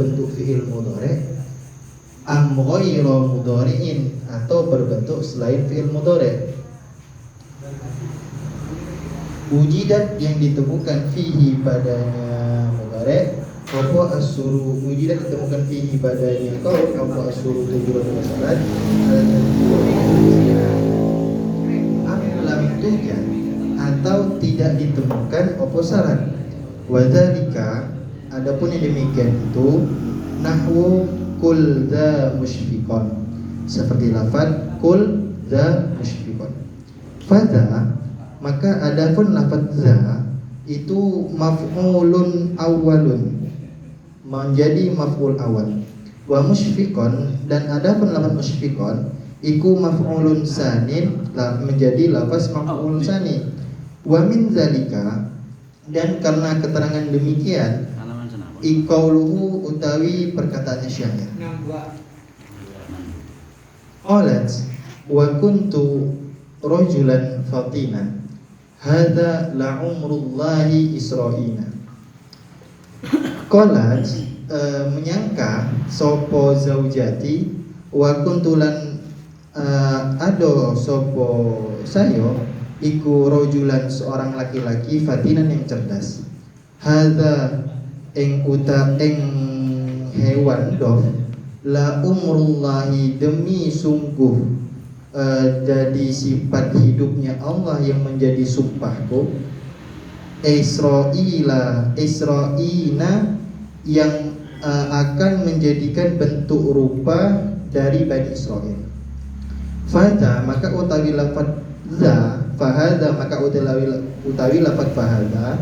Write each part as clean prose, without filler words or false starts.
berbentuk fi'il mudhari' am ghairu mudhari'in, atau berbentuk selain fi'il mudhari'. Wujidat yang ditemukan fihi padanya mudhari', apa as-suru, wujidat ditemukan fihi padanya qaul, apa as-suru tujuan masalah am lam tujad, atau tidak ditemukan apa syarat. Wadzalika, adapun yang demikian itu nahwu kul dza musyfiqon, seperti lafaz kul dza musyfiqon. Fadza, maka adapun lafaz za itu maf'ulun awalun, menjadi maf'ul awal. Wa musyfiqon, dan adapun lafaz musyfiqon iku maf'ulun sanin, menjadi lafaz maf'ul sani. Wa min zalika, dan karena keterangan demikian iqauluhu, utawi perkataannya syair. Qalat wa kuntu rajulan fatinan hadza la umrullahi isra'ina. Qalat, menyangka sopo zaujati, wa kuntulan ado sopo sayo iku rajulan, seorang laki-laki, fatinan yang cerdas. Hadza ing hewan dof, la umrullahi, demi sungguh jadi sifat hidupnya Allah yang menjadi sumpahku. Isra'ina, yang akan menjadikan bentuk rupa dari Bani Israel. Fahada, maka utawi lafad za, fahada, maka utawi lafad fahada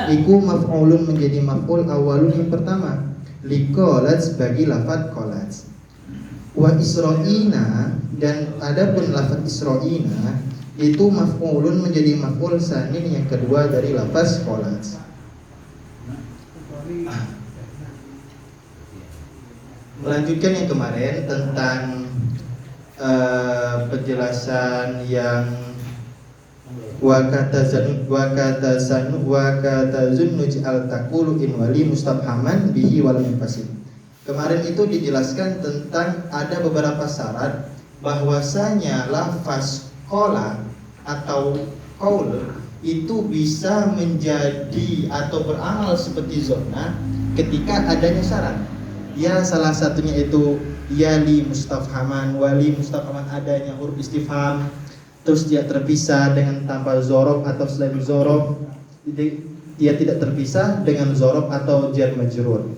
iku maf'ulun, menjadi maf'ul awalun yang pertama, liqalat, bagi lafad qalat. Wa isra'ina, dan adapun lafaz isra'ina itu maf'ulun, menjadi maf'ul sanin yang kedua dari lafaz qalat. Melanjutkan yang kemarin tentang penjelasan yang wakata zunnu al taqulu in wali mustabhaman bihi wal munfasil. Kemarin itu dijelaskan tentang ada beberapa syarat bahwasanya lafaz qala atau qaul itu bisa menjadi atau beramal seperti zonna ketika adanya syarat. Ya, salah satunya itu yali mustafhaman, wali mustafhaman, adanya huruf istifham, terus dia terpisah dengan tanpa zorof atau selain zorof, dia tidak terpisah dengan zorof atau jar majrur.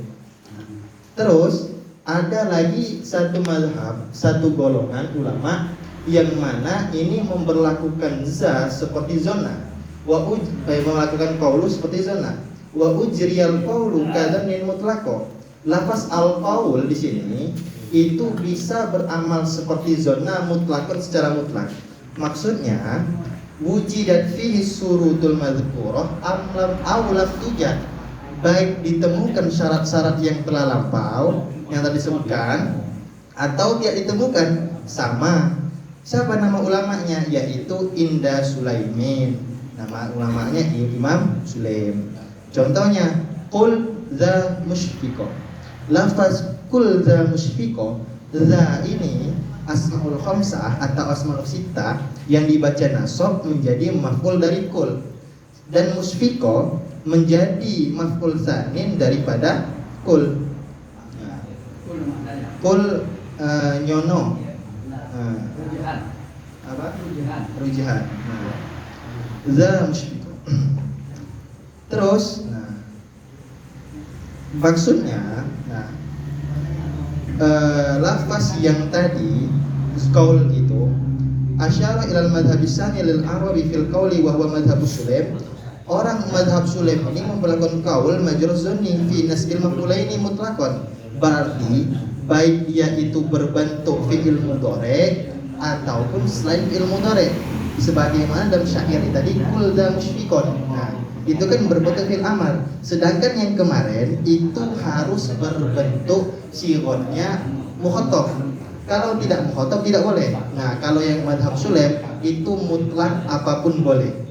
Terus ada lagi satu mazhab, satu golongan ulama yang mana ini memberlakukan za seperti zona, melakukan qaulu seperti zona. Wa ujriyal qaulu kadzan mutlaqo. Lafaz al-qaul di sini itu bisa beramal seperti zona mutlakun, secara mutlak. Maksudnya wujidat fihi surutul madhkurah amlam awlaf tujad, baik ditemukan syarat-syarat yang telah lampau yang tadi disebutkan atau tidak ditemukan, sama. Siapa nama ulamanya? Yaitu Inda Sulaimin. Nama ulamanya Imam Sulaim. Contohnya qul dza musyfiqo. Lafaz qul dza musyfiqo, dza ini asmaul khamsah atau asmaul sittah yang dibaca nasab menjadi maf'ul dari qul, dan musyfiqo menjadi maf'ul tsanin daripada qul. Qul nyono, rujahan. Za musyfiqo. Terus maksudnya lafaz yang tadi qaul itu asyara ilal madhhabis tsani lil arabi fil qauli wa huwa madhhabus sulaim. Orang madhab Sulaim ini memperlakukan qaul majrur zanni fi nasbil maf'ulaini mutlaqan. Berarti baik dia itu berbentuk fi'il mudhari ataupun selain fi'il mudhari. Sebagaimana dalam syair tadi qul dza musyfiqon. Nah, itu kan berbentuk fi'il amar. Sedangkan yang kemarin itu harus berbentuk sighahnya mukhatab. Kalau tidak mukhatab tidak boleh. Nah, kalau yang madhab Sulaim itu mutlak apapun boleh.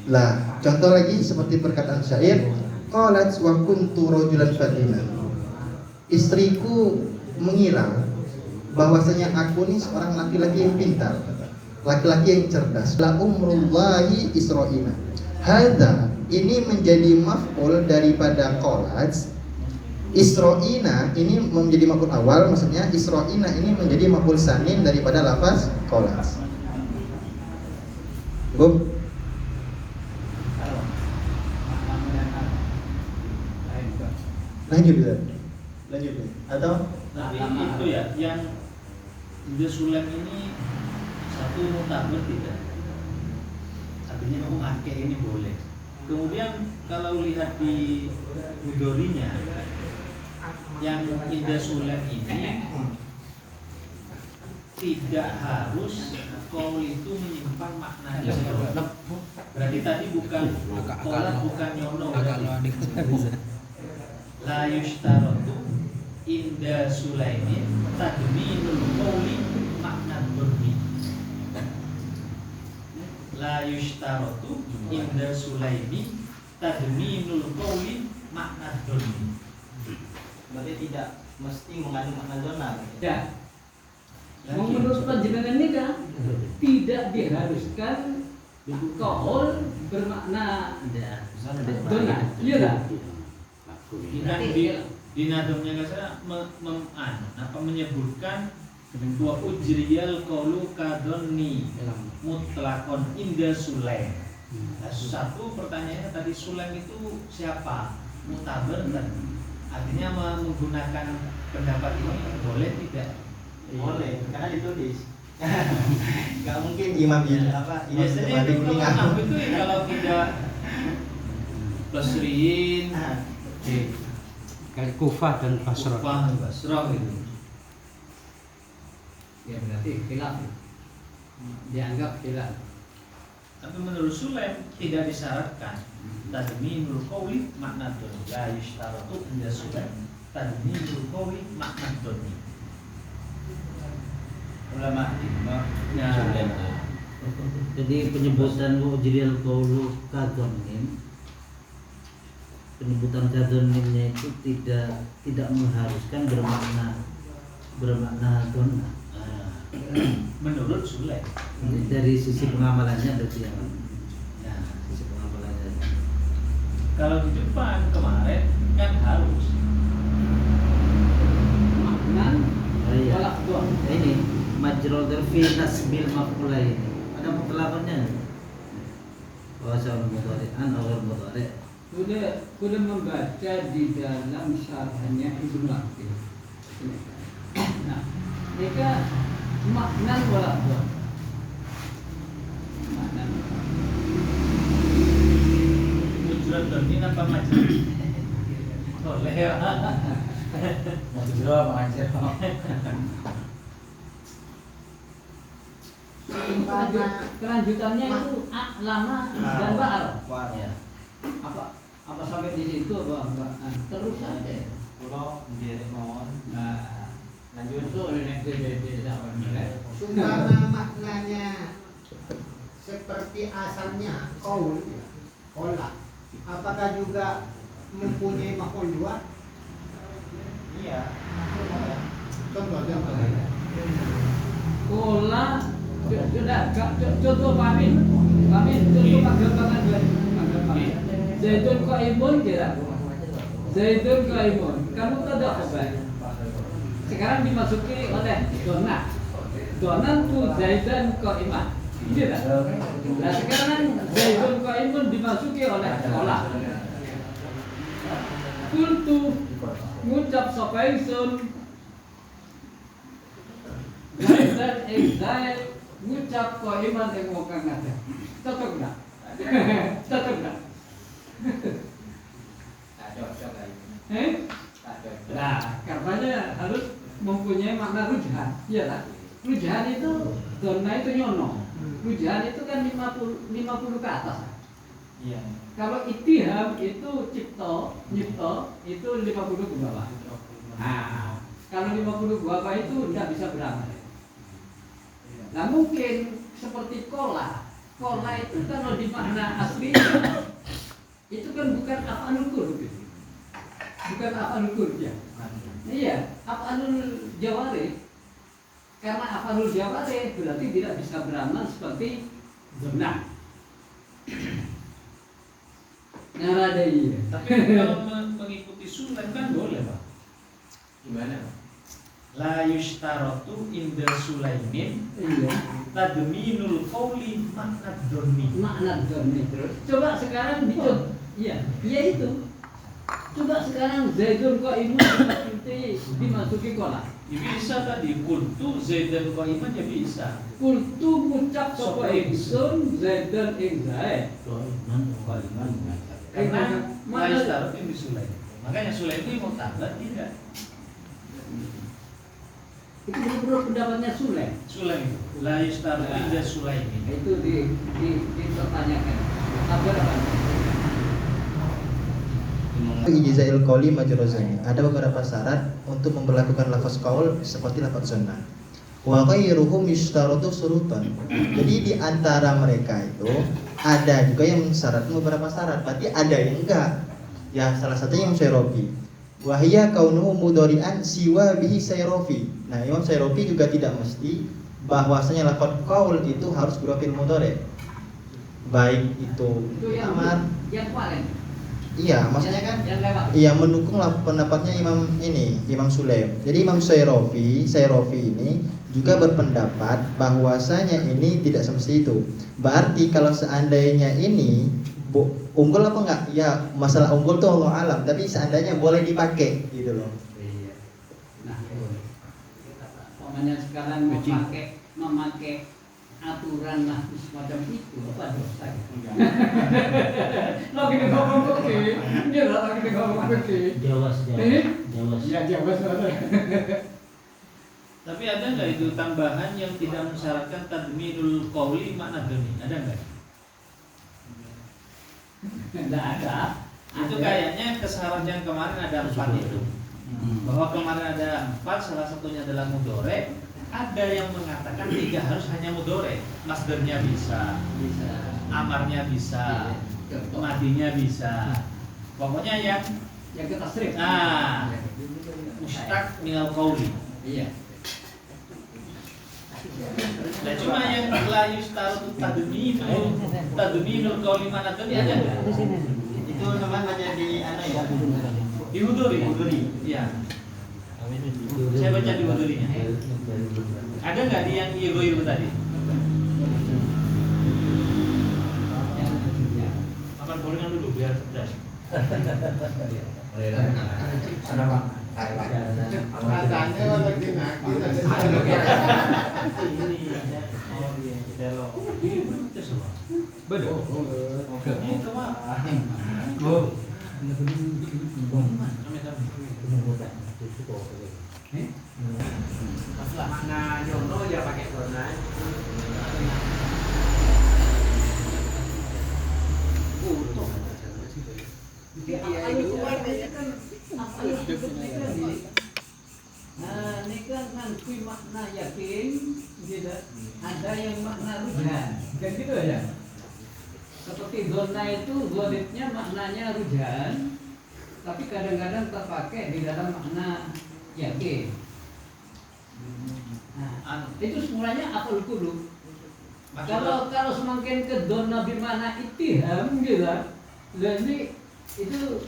Lah, contoh lagi seperti perkataan syair, qalat wa kuntu rajulan fatina. Istriku mengira bahwasanya aku ini seorang laki-laki yang pintar, laki-laki yang cerdas. La umrullahi Isra'ina. Hadza ini menjadi maf'ul daripada qalat. Isra'ina ini menjadi maf'ul awal, maksudnya Isra'ina ini menjadi maf'ul sanin daripada lafaz qalat. Bu. Lanjut. Atau tapi itu ya yang Indah Sulem ini satu mutabar tidak, artinya akeh ini boleh. Kemudian kalau lihat di mudorinya yang Indah Sulem ini tidak harus qaul itu menyimpan makna istilah. Berarti tadi bukan qaul, bukan nyono. La yushtaratu inda Sulaimin tadminul qauli makna burmi. La yushtaratu inda Sulaimin tadminul qauli makna burmi. Berarti tidak mesti mengandung makna zona. Ya. Menurut panjenengan ini kan tidak diharuskan qaul bermakna zona. Iya tak? Di nadamnya saya menyebutkan wa ujriyal qaulu kadonni mutlaqon inda Sulaim. Nah, satu pertanyaannya tadi Sulaim itu siapa? Mutabar kan? Artinya menggunakan pendapat ini boleh tidak? Boleh, karena ditulis. Gak mungkin imam Biasanya itu kalau itu kalau tidak Basriin kayak Kufah dan Basrah. Basrah itu. Ya berarti khilaf. Dianggap khilaf. Tapi menurut Sulaim tidak disyaratkan. Tadminul qauli makna doni. La yushtaratu inda Sulaim tadminul qauli makna doni. ulama Nah, Jadi penyebutan ujriyal qaulu kadhonim, penyebutan kadhonimnya itu tidak mengharuskan bermakna donna. menurut Sulaim. Dari sisi pengamalannya berarti ya. Nah, Sisi pengamalannya. kalau di depan kemarin kan harus. Maknan Oh iya. tolak dua. Ini majrul fi nasbil maf'ula ini. Ada mutlaqannya. Wasal mudhari'an atau mudhari'. Sudah membaca di dalam syarahnya Ibnu Aqil. Nah, mereka maknan tolak dua. Maknan. Mujrad doni apa majrur? Boleh ya. Majro mengajar. Kelanjutannya itu lama dan ba'al. Ya. Apa sampai di situ enggak? Terus aja. Pulau menjadi mohon. Nah, Lanjut. itu Sumpama maknanya seperti asalnya qaul, qola. Apakah juga mempunyai maf'ul dua? Iya. Contohnya Kola sudah contoh pamin contoh panggapangan dua Zaidun qaimun kira Zaidun qaimun kamu tahu apa sekarang dimasuki oleh dona tu Zaidan qaiman tidak. Nah sekarang Zaidun qaimun dimasuki oleh kola kultu ngucap sapa ingsun dan Zaid ngucap qaiman yang mau kang ada. Cocok enggak? Cocok enggak? Nah, karenanya harus mempunyai makna rujahan. Iya lah. Rujahan itu dona itu nyono. Rujahan itu kan 50 ke atas. Iya. Kalau ittiham itu nyipto itu 50 ke bawah. Nah, kalau 50 ke bawah itu tidak bisa beramal. Nah mungkin seperti kola itu kalau di makna aslinya itu kan bukan af'alul qulub itu. Bukan af'alul qulub ya. Iya, af'alul jawarih. Karena af'alul jawarih berarti tidak bisa beramal seperti zona. Nah, ada iya. Tapi kalau mengikuti sunnah kan boleh, Pak. Gimana, Pak? La yushtaratu inda sulaimin Iya. tadminul qawli makna doni. Makna doni terus. Coba sekarang dicoba. Iya, iya itu. Coba sekarang Zaidun qaimun seperti dimasuki kolam. Ya bisa tadi kultu zaidan qaiman ya bisa. Kultu ngucap sapa ingsun Zaidan ing Zaid. Karena la mana yushtaratu inda sulaimin. Makanya Sulaiman ini mau tabat tidak. itu benar-benar pendapatnya Sule. Sulaiman itu la yushtaratu inda sulaimin. Itu dipertanyakan. Apa? Ijazahil qauli majruzani. Ada beberapa syarat untuk memperlakukan lafaz qaul seperti lafaz sunnah. Wa ghairuhum yushtaratu surutan. Jadi di antara mereka itu ada juga yang mensyaratkan beberapa syarat, berarti ada yang enggak. Ya salah satunya Imam Syairofi. Wa hiya kaunuhu mudhari'an siwa bihi Syairofi. Nah, Imam Syairofi juga tidak mesti bahwasanya lafaz qaul itu harus berfil mudhari'. Baik itu yang amar. Yang paling. Iya, maksudnya kan yang lewat. iya mendukung lah pendapatnya Imam Sulaim. Jadi Imam Syairofi ini juga berpendapat bahwasanya ini tidak semesti itu. Berarti kalau seandainya ini unggul apa enggak? Ya masalah unggul tuh Allah alam. Tapi seandainya boleh dipakai gitu loh. Iya. Nah, pokoknya sekarang memakai aturan lah semacam itu apa dosa? Lagi ngomong oke, dia lagi ngomong oke. Jawas. Ya Jawas. Tapi ada nggak itu tambahan yang tidak mensyaratkan tadminul qawli makna doni? Ada nggak? Tidak ada. Itu kayaknya kesalahan yang kemarin ada 4 itu. Bahwa kemarin ada 4, salah satunya adalah mudhari'. Ada yang mengatakan tidak harus hanya mudhari', masdarnya bisa, amarnya bisa, madinya bisa. Pokoknya yang kita strip. mustaq minal qawli. Iya. Dan cuma yang la yushtaratu tadminul qawli makna doni ada nggak? Itu namanya di ya? Di huduri. Iya. Saya baca di hudurinya. Ada nggak di yang iru tadi? Makan gorengan dulu biar pedas. Katanya lagi ngaji. Betul. Itu mah. Makna nyono ya pakai zona. Nah, ini kan nanti makna yakin, gitu. Ada yang makna rujan, kan gitu ya. Seperti zona itu zolibnya maknanya rujan, tapi kadang-kadang terpakai di dalam makna yakin. Nah, itu semuanya akal kudu. Kalau semakin ke zona bimana itiham gitu, dan ini itu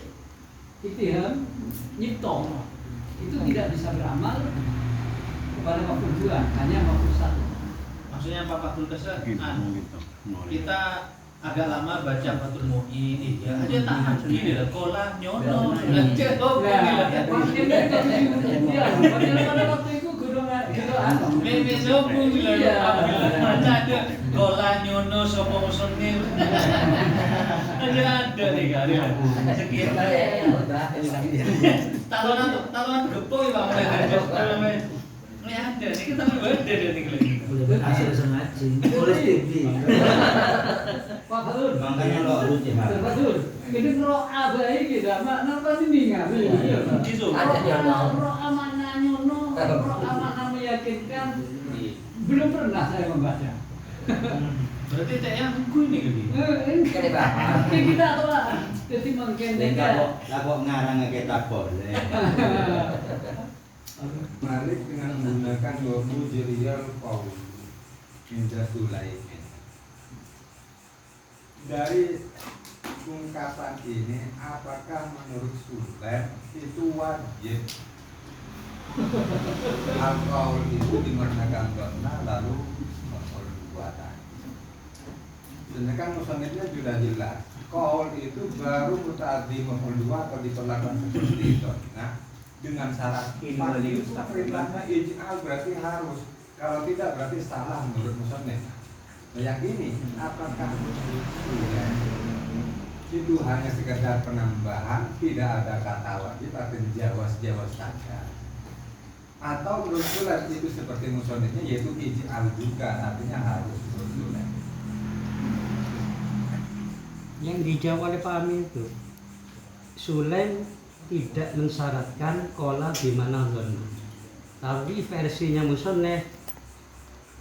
itiham nyiptong. Itu tidak bisa beramal kepada maf'ul dua, hanya maf'ul satu. Maksudnya Pak Fatul Kasar, kita agak lama baca Fatul Mu'in, ya aja tahan gini lah, kola nyono, pada waktu itu meme sopo bilang, baca ada kola nyono sopo musonir, aja ada nih kali, sekian. Talonan gepoi bang, ini ada nih kita berbeda nih lagi. Hasil sengaja, boleh TV. Pak Fatul, Makanya lo harus Pak Fatul, ini roh abai gitu, kenapa ini nggak? Roh amanah nyono, roh amanah meyakinkan, belum pernah saya membaca. Berarti cek yang tunggu ini gini. Ini Pak. Kita tuh lah. Jadi mungkin Lah kok ngarang kita boleh. Malik dengan menggunakan wabu jiriyal qaul inda Sulaiman. Dari ungkapan ini, apakah menurut Sulaim itu wajib al-qaul itu dimaknakan donna lalu maf'ul buatan? Sedangkan musannifnya sudah jelas, qaul itu baru muta'addi maf'ul dua atau diperlakukan seperti itu. Nah, dengan syarat pasti itu perintahnya ij'al berarti harus, kalau tidak berarti salah menurut musannif. Nah, yang ini apakah itu hanya sekedar penambahan, tidak ada kata wajib atau jawas saja, atau menurut Sulaim itu seperti musannifnya yaitu ij'al juga, artinya harus menurut Sulaim. Yang dijawab oleh Pak Amin itu Sulaim tidak mensyaratkan kola bimana dhanna, tapi versinya musannif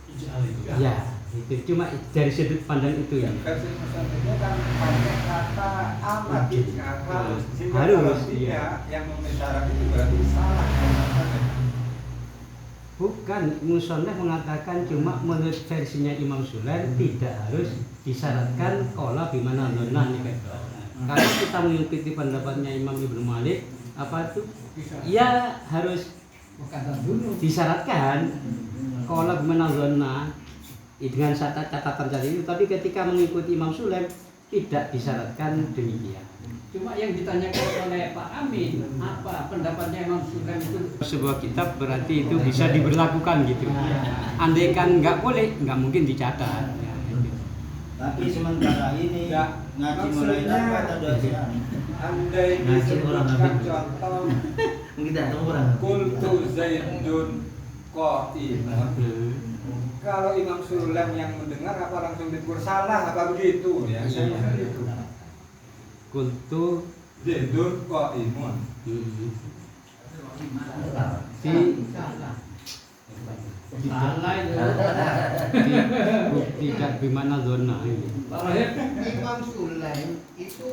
Ijal itu kan. ya itu cuma dari sudut pandang itu ya. Versi musannifnya kan pakai kata amat ij'al harus, sehingga Harus, kalau tidak iya. yang memenuhi syarat itu berarti salah. Bukan, musannif mengatakan cuma menurut versinya Imam Sulaim tidak harus disyaratkan kola bimana dhanna nih gitu. Kalau kita mengikuti pendapatnya Imam Ibnu Malik apa itu? Ya harus disyaratkan kola bimana dhanna dengan catatan tadi itu, tapi ketika mengikuti Imam Sulaim tidak disyaratkan demikian. cuma yang ditanyakan oleh Pak Amin, apa pendapatnya Imam Sulaim itu? Sebuah kitab berarti itu bisa diberlakukan gitu. Andaikan nggak boleh, nggak mungkin dicatat. Tapi sementara ini Ya, ngaji mulai maksudnya- dapat ada siang. Andai Ngaji orang disebutkan Nabi. contoh Kita ada orang. kultu zaidun qa'imun, kalau Imam Sulaim yang mendengar apa langsung ditegur salah apa begitu ya? Begitu. Kultu Zaidun qa'imun. Salah itu. tidak bimana dhanna ini. Pak Rahim, Imam Sulaim itu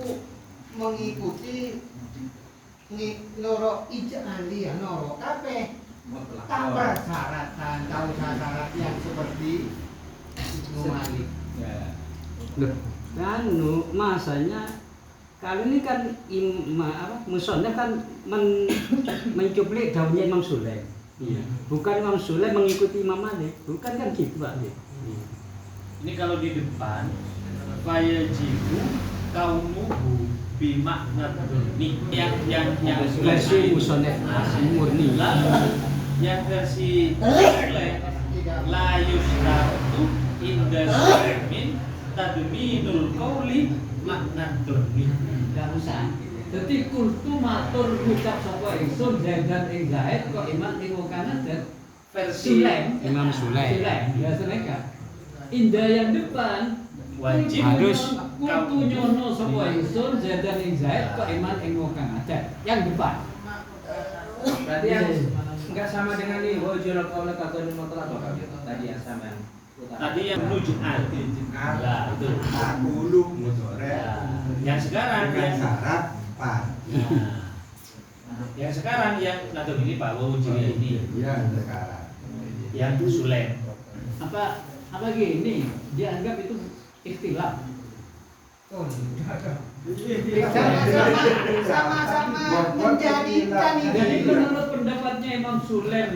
mengikuti noro ij'ali ya noro kabeh tanpa syaratan, tahu syarat yang seperti Ibnu Malik. Loh, masanya kali ini kan musannif kan mencuplik daunnya Imam Sulaim. Iya. Bukan Imam Sulaim mengikuti Imam Malik, bukan kan gitu Pak. Ini kalau di depan fayajibu kaunuhu bimakna dhanni yang Versi musannif murni. lalu yang versi Sulaim la yustaratu inda Sulaimin tadminul qauli makna dhanni. enggak usah. Jadi kultu matur ngucap sapa ingsun Zaidan ing Zaid kok iman ing kanan dan Versi Sulaim. Imam Sulaim. Ya Sulaim. Indah yang depan wajib Harus. kultu nyono sapa ingsun Zaidan ing Zaid kok iman ing kanan. Yang depan. Berarti yang enggak sama dengan ini wajib qaul katun mutlaq tadi yang sama. tadi yang nuj'al. Ya, itu. Akulu mudhari. Ya. Yang sekarang Dengan yang syarat pan. yang sekarang yang nadom ini Pak Wawujiri ini Ya sekarang. yang Sulaim. Apa gini? Dia anggap itu ikhtilaf. Sama-sama menjadikan Jadi ini. menurut pendapatnya Imam Sulaim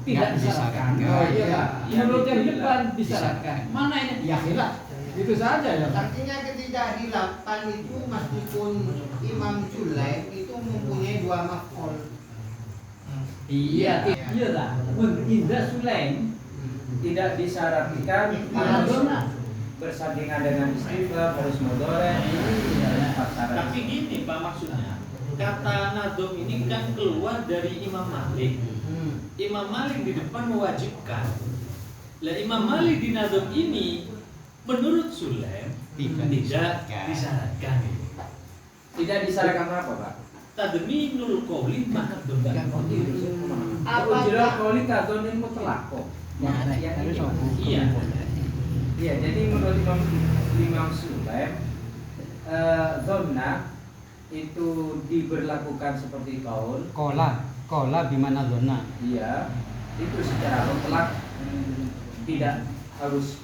tidak disyaratkan. disyaratkan. Iya, Pak. Menurut yang depan disyaratkan. Mana ini? Ya khilaf. Itu saja ya. Artinya ketidakhilapan itu meskipun Imam Sulaim itu mempunyai dua maf'ul. Iya lah. Indah Sulaim Tidak disyaratkan Alhamdulillah. harus bersandingan dengan istighfar harus mudhari. Tapi gini Pak maksudnya, kata nadom ini kan keluar dari Imam Malik. Imam Malik di depan mewajibkan. Lah Imam Malik di nadom ini menurut Sulaim Tidak disyaratkan. Tidak disyaratkan apa, Pak? Tadminul qauli makna dhanni. Apa jira qauli katun mutlaq. Iya. Iya, jadi menurut Imam Sulaim, donna itu diberlakukan seperti kaul. Kola bimana donna. Iya, itu secara mutlak tidak harus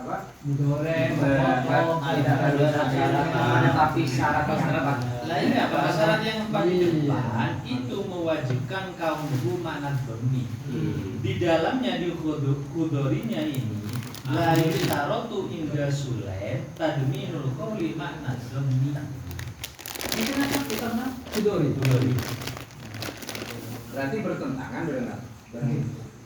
apa? Goreng, Tidak harus menetapi syarat yang apa? Lain apa? Syarat yang paling depan itu mewajibkan kaum makna doni. Di dalamnya di kudorinya ini la yustarotu inda sulaim tadminul qawli makna doni. Itu kan kita mah kudori. Berarti bertentangan dengan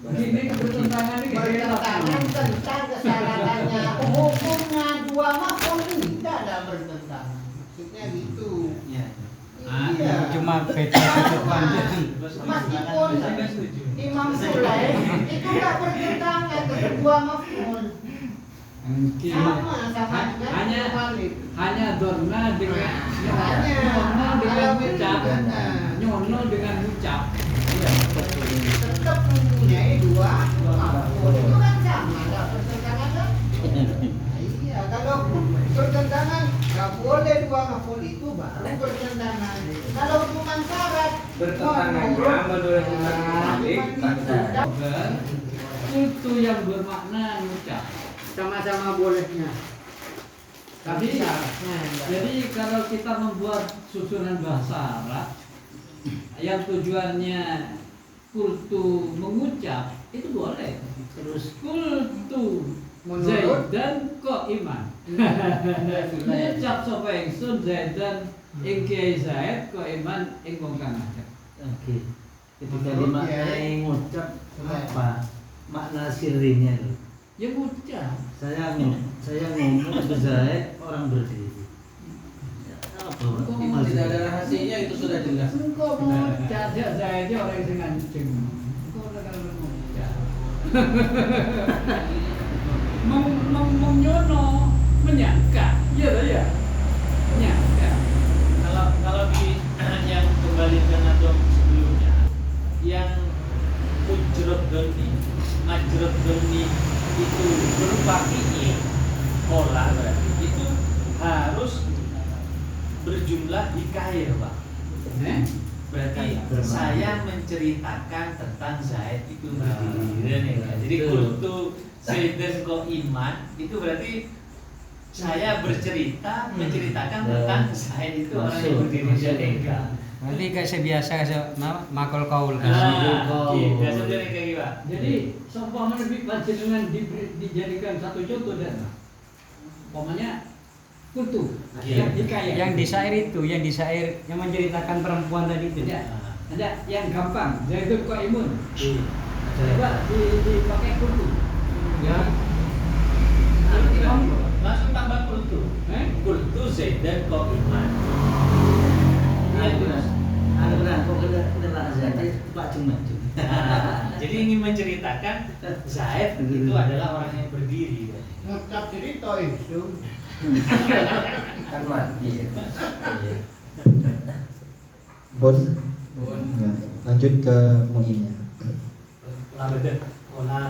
Ini bertentangan ini Bertentangan tentang kesyaratannya. Hukumnya dua maf'ul tidak ada bertentangan. Maksudnya gitu. Iya. Cuma beda Meskipun Imam Sulaim itu nggak bertentangan dengan dua maf'ul. Sama dengan Malik. hanya dorna dengan Hanya nyono dengan ucap, benar. nyono dengan ucap. Tetap mempunyai dua maf'ul. Itu kan sama, nggak bertentangan kan? Iya, kalau bertentangan nggak boleh dua maf'ul itu baru bertentangan. Kalau cuma syarat bertentangannya menurut Imam Malik Kultu yang bermakna ucap. sama-sama bolehnya. Tapi syaratnya jadi kalau kita membuat susunan bahasa Arab yang tujuannya kultu mengucap itu boleh. Terus kultu Menurut- Zaidan kok iman. Mengucap sapa ingsun Zaidan ing Kiai Zaid kok iman ing wong kang ajak. Oke. Ketika Menurut dimaknai ngucap apa makna sirrinya itu? Ya ngucap. Saya ngomong ke Zaid orang berdiri. Ya, apa? Kalau tidak ada rahasianya itu sudah jelas. Engkau mengucap ya Zaid orang sing ngancing. Engkau ora mengucap. Menyono menyangka. Iya dah ya. Menyangka. Kalau di yang kembali ke nadom sebelumnya, yang ujrot doni, majrot doni itu berupa fi'il, pola berarti itu harus berjumlah hikair, Pak. Berarti saya menceritakan tentang Zaid itu berdiri. Jadi kultu Zaidan kok iman itu berarti saya bercerita menceritakan tentang Zaid itu orang yang berdiri jadi enggak. Nanti kayak sebiasa makul kaul. Biasa jadi kayak gimana? Jadi seumpama lebih panjenengan dijadikan satu contoh dan umpamanya kultu yang hikayat. Yang di syair itu, yang di syair yang menceritakan perempuan tadi itu. Ada yang gampang, Zaidun kok imun. Coba dipakai kultu. Ya. Langsung tambah kultu. Kultu Zaidan kok iman. Ada benar, kok kena Zaid Pak Jumajum. Jadi ingin menceritakan Zaid itu adalah orang yang berdiri. Ngucap cerita itu. Kan mati. Bon. Lanjut ke muinnya. Labedet, olah